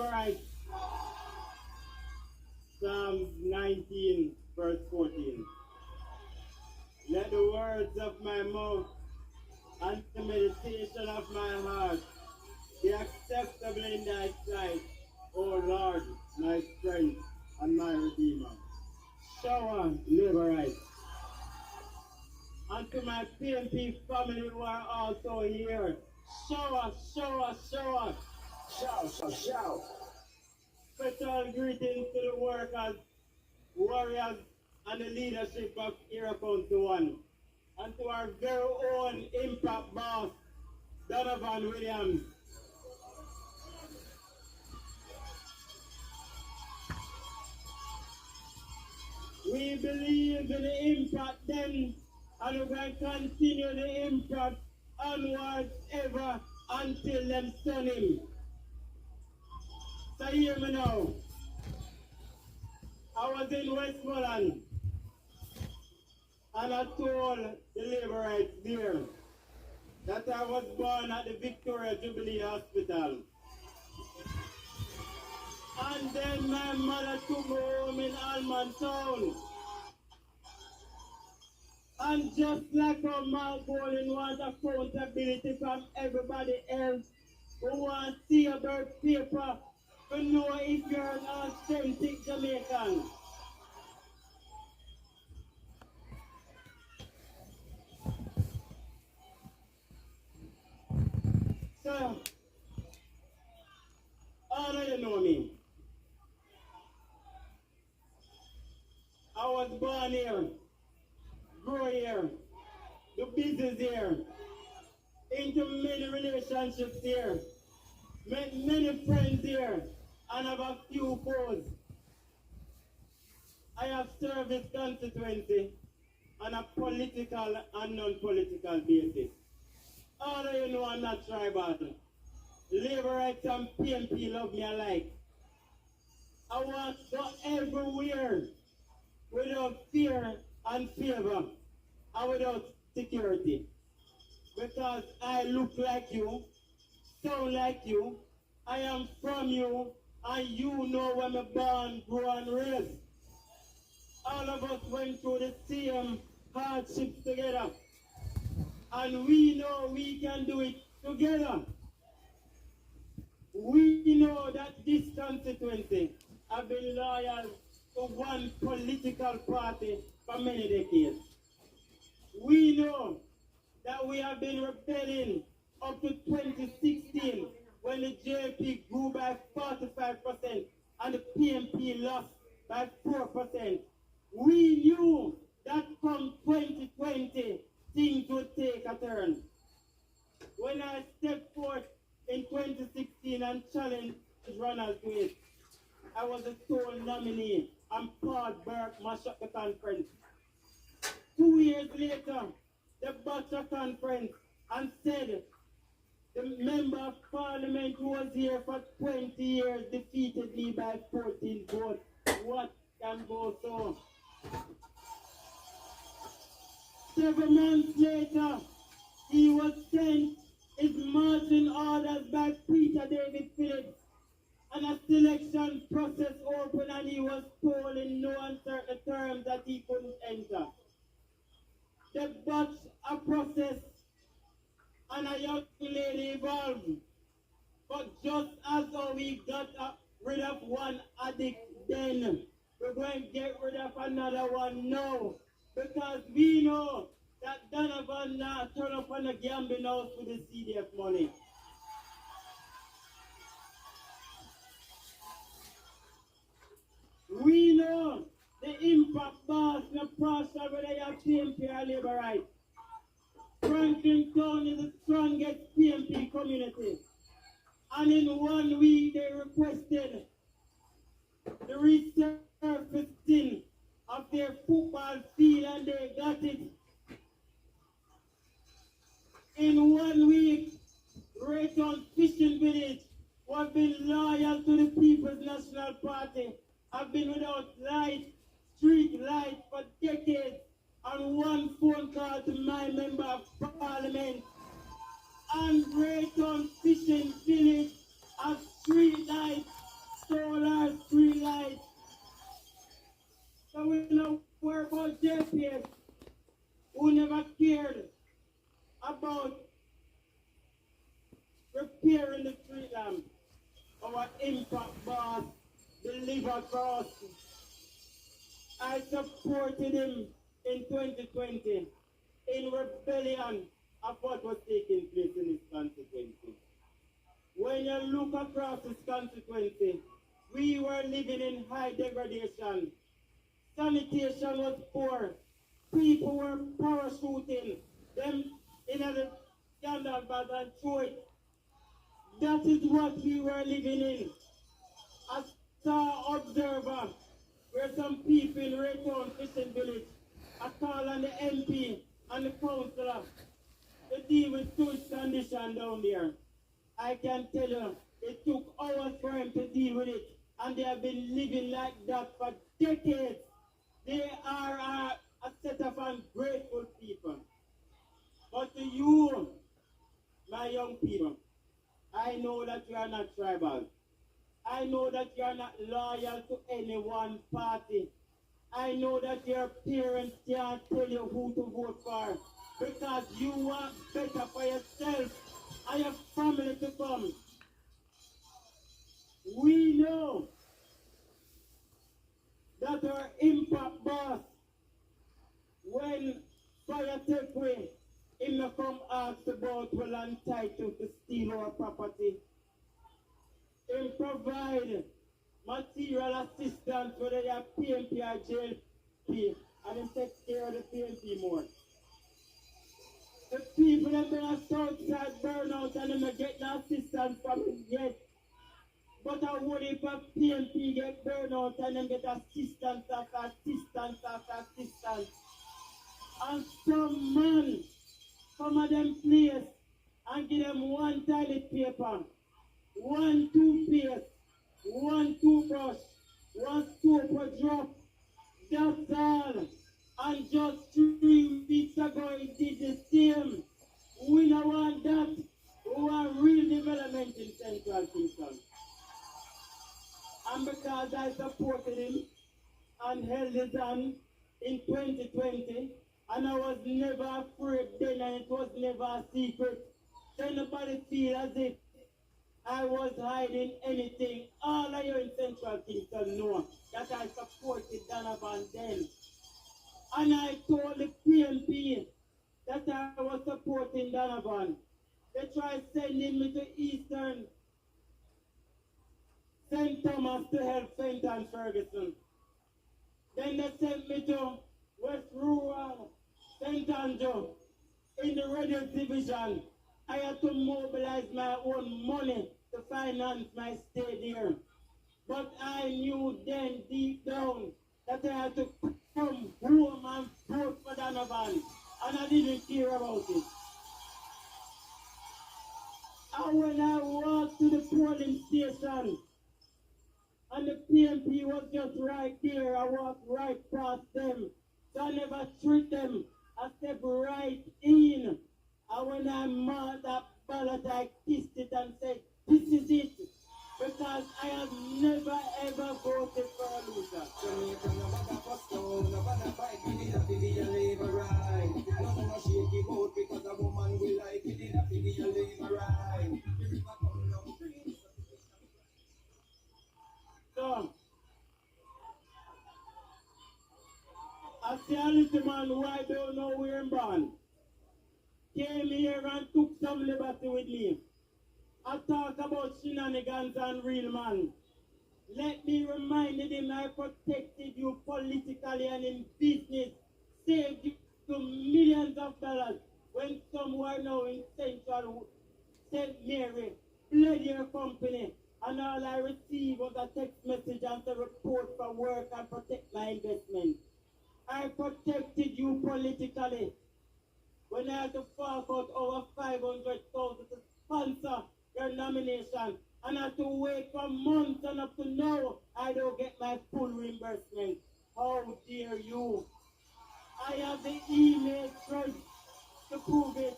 Levirate. Psalms 19, verse 14. Let the words of my mouth and the meditation of my heart be acceptable in thy sight, O Lord, my strength and my redeemer. Shower, Levirate. And to my PMP family who are also here, shower, shower, shower. Shout, shout, shout. Special greetings to the workers, warriors, and the leadership of Era County 1. And to our very own impact boss, Donovan Williams. We believe in the impact then, and we're going to continue the impact onwards ever until them stone him. So hear me now. I was in Westmoreland, and I told the Lebirites there that I was born at the Victoria Jubilee Hospital. And then my mother took me home in Almond Town. And just like how Mark Bolin wants accountability from everybody else who wants to see a birth paper to know if you're an authentic Jamaican. So, all of you know me. I was born here, grew here, do business here, into many relationships here, met many friends here, and have a few foes. I have served this constituency on a political and non-political basis. All of you know I'm not tribal. Lebirites and PMP love me alike. I want to go everywhere without fear and favor and without security. Because I look like you, sound like you, I am from you, and you know where I'm born, grew, and raised. All of us went through the same hardships together. And we know we can do it together. We know that this constituency have been loyal to one political party for many decades. We know that we have been rebelling up to 2016 when the JP grew by 45% and the PMP lost by 4%. We knew that from 2020 things would take a turn. When I stepped forth in 2016 and challenged Ronald to it, I was the sole nominee and Paul Burke mashed up the conference. 2 years later, they bought a conference and said the member of parliament who was here for 20 years defeated me by 14 votes. What can go so? 7 months later, he was sent his marching orders by Peter David Phillips, and a selection process opened, and he was told in no uncertain terms that he couldn't enter. They botched a process, and a young lady evolved. But just as how we got rid of one addict then, we're going to get rid of another one now. Because we know that Donovan now turn up on the gambling house with the CDF money. We know the impact boss in the partial whether you have PMP or Levirite. Franklin Town is the strongest PMP community. And in 1 week they requested the resurfacing of their football field and they got it. In 1 week, Rayton Fishing Village, who have been loyal to the People's National Party, have been without light, street light for decades, and one phone call to my member of parliament. And Rayton Fishing Village have street lights never cared about repairing the street lamp. Our impact boss delivered for us. I supported him in 2020 in rebellion of what was taking place in his constituency. When you look across his constituency, we were living in high degradation. Sanitation was poor. People were parachuting them in the scandal bag and throw it. That is what we were living in. A star observer, where some people in Raytown Fishing Village, I call on the MP and the councillor to deal with sewage condition down there. I can tell you, it took hours for him to deal with it, and they have been living like that for decades. They are a set of ungrateful people. But to you, my young people, I know that you are not tribal. I know that you are not loyal to any one party. I know that your parents can't tell you who to vote for because you want better for yourself and your family to come. We know that our impact boss, when fire take way, him not come ask about well entitled to steal our property. Him provide material assistance whether they are PMP or JLP, and him take care of the PMP more. The people that been a Southside burnout and them not get no assistance from him yet. But I would if a PMP get burnout and them get assistance after assistance after assistance. And some man come at them place and give them one toilet paper, one toothpaste, one toothbrush, one soap or drop. That's all. And just 3 weeks ago he did the same. We don't want that. We want real development in Central Kingston. And because I supported him and held his hand in 2020, and I was never afraid then, and it was never a secret, so nobody feel as if I was hiding anything. All of you in Central Kingston know that I supported Donovan then. And I told the PNP that I was supporting Donovan. They tried sending me to Eastern St. Thomas to help St. Anne Ferguson. Then they sent me to West Rural, St. Andrew, in the radio division. I had to mobilize my own money to finance my stay there. But I knew then deep down that I had to come home and vote for Donovan. And I didn't care about it. And when I walked to the polling station, and the PMP was just right there, I walked right past them. So I never treat them. I step right in. And when I marked that ballot, I kissed it and said, this is it. Because I have never ever voted for a loser. So, I see a little man who I don't know where I'm born came here and took some liberty with me. I talk about shenanigans and real man. Let me remind him I protected you politically and in business, saved you millions of dollars when some were now in Central St. Mary, fled your company, and all I received was a text message and a report for work and protect my investment. I protected you politically when I had to fork out over 500,000 to sponsor your nomination, and I had to wait for months and up to now I don't get my full reimbursement. How dare you? I have the email thread to prove it.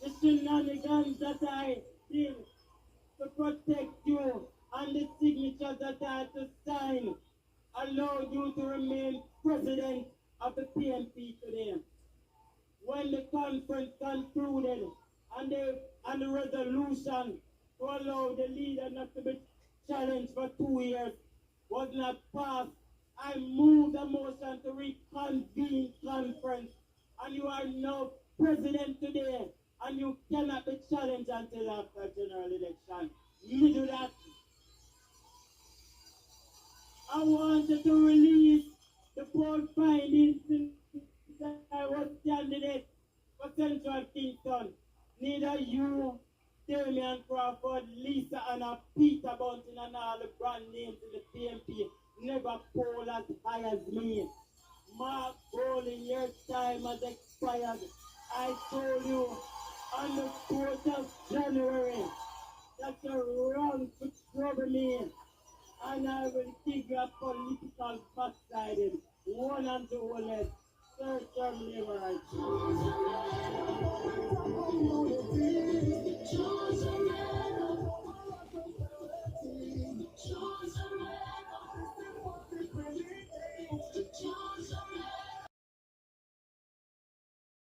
The shenanigans that I did to protect you and the signatures that I had to sign allowed you to remain president of the PNP today. when the conference concluded and the resolution to allow the leader not to be challenged for 2 years was not passed, I moved a motion to reconvene conference, and you are now president today, and you cannot be challenged until after general election. You do that. I wanted to release the poll findings since I was candidate for Central Kingston. Neither you, Damian Crawford, Lisa Anna, Peter Bunting, and all the brand names in the PMP never poll as high as me. Mark Bowling, your time has expired. I told you on the 4th of January that you're wrong to trouble me, and I will give you a political backsliding, one and the only, third term labor rights.